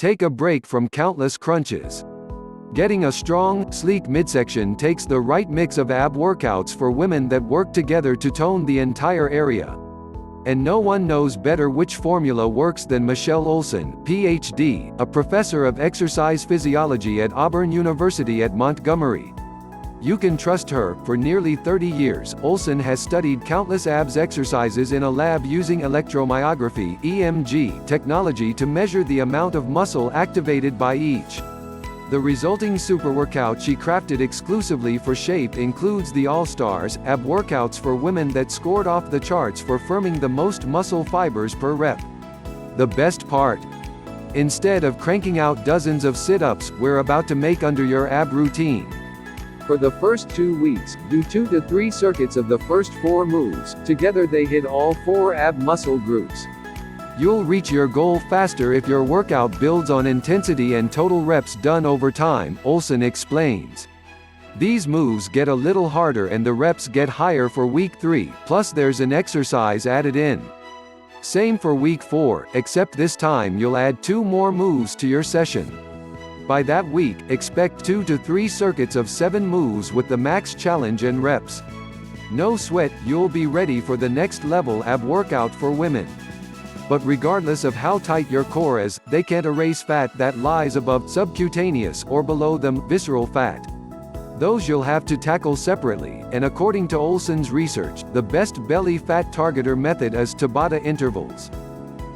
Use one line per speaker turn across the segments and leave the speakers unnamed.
Take a break from countless crunches. Getting a strong, sleek midsection takes the right mix of ab workouts for women that work together to tone the entire area. And no one knows better which formula works than Michele Olson, Ph.D., a professor of exercise physiology at Auburn University at Montgomery. You can trust her. For nearly 30 years, Olson has studied countless abs exercises in a lab using electromyography (EMG) technology to measure the amount of muscle activated by each. The resulting super workout she crafted exclusively for Shape includes the All-Stars ab workouts for women that scored off the charts for firming the most muscle fibers per rep. The best part? Instead of cranking out dozens of sit-ups we're about to make under your ab routine. For the first 2 weeks, do 2 to 3 circuits of the first 4 moves. Together they hit all 4 ab muscle groups. You'll reach your goal faster if your workout builds on intensity and total reps done over time, Olson explains. These moves get a little harder and the reps get higher for week 3, plus there's an exercise added in. Same for week 4, except this time you'll add 2 more moves to your session. By that week, expect 2 to 3 circuits of 7 moves with the max challenge and reps. No sweat, you'll be ready for the next level ab workout for women. But regardless of how tight your core is, they can't erase fat that lies above subcutaneous or below them visceral fat. Those you'll have to tackle separately, and according to Olson's research, the best belly fat targeter method is Tabata intervals.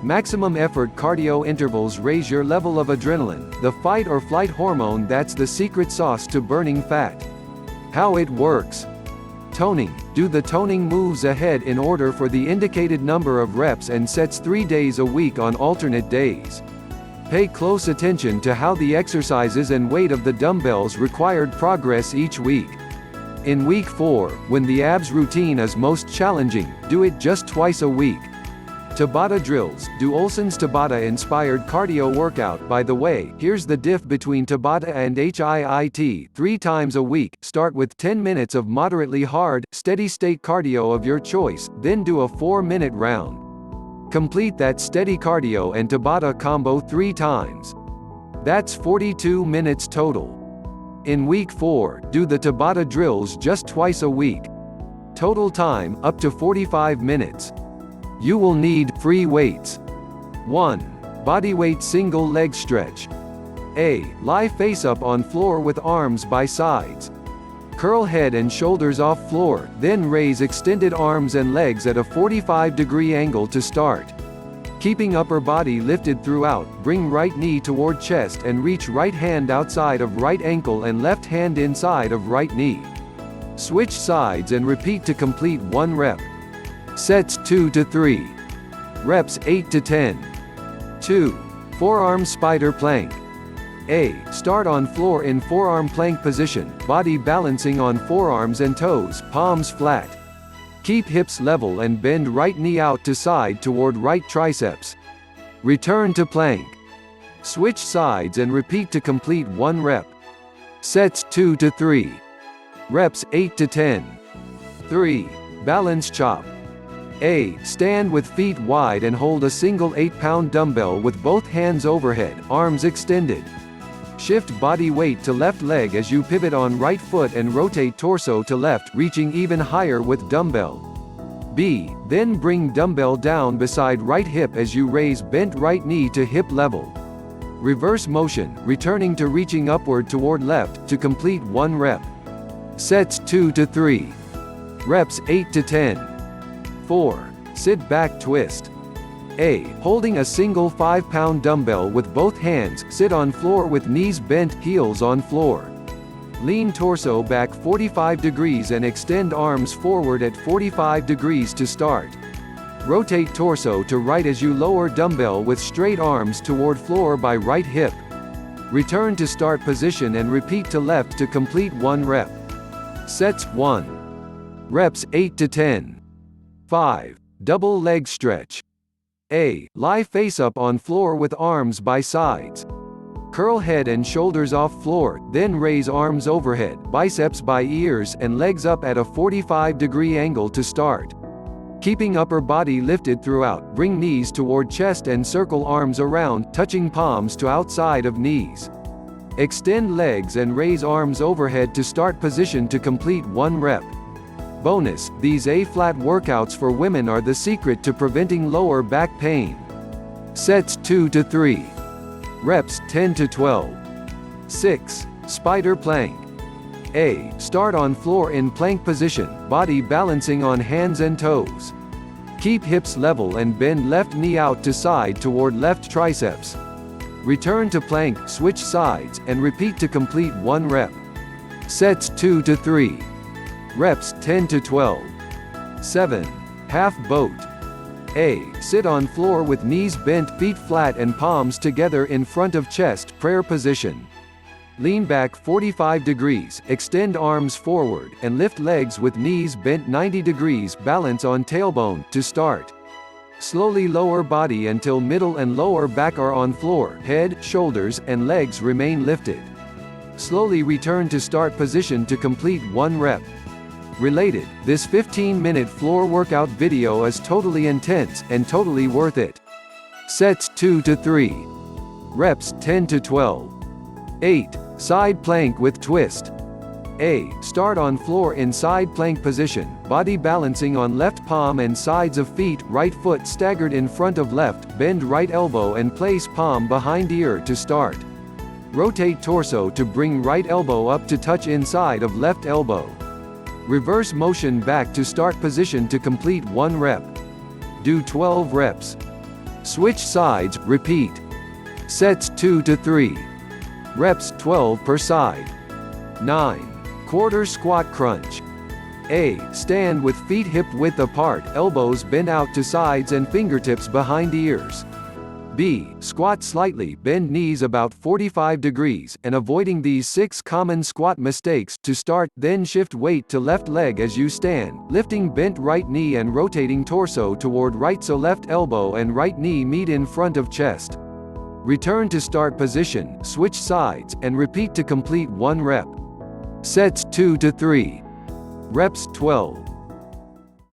Maximum effort cardio intervals raise your level of adrenaline, the fight or flight hormone that's the secret sauce to burning fat. How it works. Toning. Do the toning moves ahead in order for the indicated number of reps and sets 3 days a week on alternate days. Pay close attention to how the exercises and weight of the dumbbells required progress each week. In week 4, when the abs routine is most challenging, do it just twice a week. Tabata drills. Do Olson's Tabata-inspired cardio workout. By the way, here's the diff between Tabata and HIIT. 3 times a week, start with 10 minutes of moderately hard, steady-state cardio of your choice, then do a 4-minute round. Complete that steady cardio and Tabata combo 3 times. That's 42 minutes total. In week 4, do the Tabata drills just twice a week. Total time, up to 45 minutes. You will need free weights. 1. Bodyweight single leg stretch. A. Lie face up on floor with arms by sides. Curl head and shoulders off floor, then raise extended arms and legs at a 45-degree angle to start. Keeping upper body lifted throughout, bring right knee toward chest and reach right hand outside of right ankle and left hand inside of right knee. Switch sides and repeat to complete 1 rep. Sets 2 to 3. Reps 8 to 10. 2. Forearm spider plank. A. Start on floor in forearm plank position, body balancing on forearms and toes, palms flat. Keep hips level and bend right knee out to side toward right triceps. Return to plank. Switch sides and repeat to complete 1 rep. Sets 2 to 3. Reps 8 to 10. 3. Balance chop. A. Stand with feet wide and hold a single 8-pound dumbbell with both hands overhead, arms extended. Shift body weight to left leg as you pivot on right foot and rotate torso to left, reaching even higher with dumbbell. B. Then bring dumbbell down beside right hip as you raise bent right knee to hip level. Reverse motion, returning to reaching upward toward left, to complete 1 rep. Sets 2 to 3. Reps 8 to 10. 4. Sit back twist. A. Holding a single 5-pound dumbbell with both hands, sit on floor with knees bent, heels on floor. Lean torso back 45 degrees and extend arms forward at 45 degrees to start. Rotate torso to right as you lower dumbbell with straight arms toward floor by right hip. Return to start position and repeat to left to complete 1 rep. Sets 1. Reps 8 to 10. 5. Double leg stretch. A. Lie face up on floor with arms by sides. Curl head and shoulders off floor, then raise arms overhead, biceps by ears and legs up at a 45-degree angle to start. Keeping upper body lifted throughout, bring knees toward chest and circle arms around, touching palms to outside of knees. Extend legs and raise arms overhead to start position to complete 1 rep. Bonus, these A-flat workouts for women are the secret to preventing lower back pain. Sets 2 to 3. Reps 10 to 12. 6. Spider plank. A. Start on floor in plank position, body balancing on hands and toes. Keep hips level and bend left knee out to side toward left triceps. Return to plank, switch sides, and repeat to complete 1 rep. Sets 2 to 3. Reps 10 to 12. 7. Half boat. A. Sit on floor with knees bent, feet flat and palms together in front of chest, prayer position. Lean back 45 degrees, extend arms forward, and lift legs with knees bent 90 degrees, balance on tailbone, to start. Slowly lower body until middle and lower back are on floor, head, shoulders, and legs remain lifted. Slowly return to start position to complete 1 rep. Related, this 15-minute floor workout video is totally intense, and totally worth it. Sets 2 to 3. Reps 10 to 12. 8. Side plank with twist. A. Start on floor in side plank position, body balancing on left palm and sides of feet, right foot staggered in front of left, bend right elbow and place palm behind ear to start. Rotate torso to bring right elbow up to touch inside of left elbow. Reverse motion back to start position to complete 1 rep. Do 12 reps. Switch sides, repeat. Sets 2 to 3. Reps 12 per side. 9. Quarter squat crunch. A. Stand with feet hip width apart, elbows bent out to sides and fingertips behind ears. B. Squat slightly, bend knees about 45 degrees, and avoiding these 6 common squat mistakes. To start, then shift weight to left leg as you stand, lifting bent right knee and rotating torso toward right so left elbow and right knee meet in front of chest. Return to start position, switch sides, and repeat to complete 1 rep. Sets 2 to 3. Reps 12.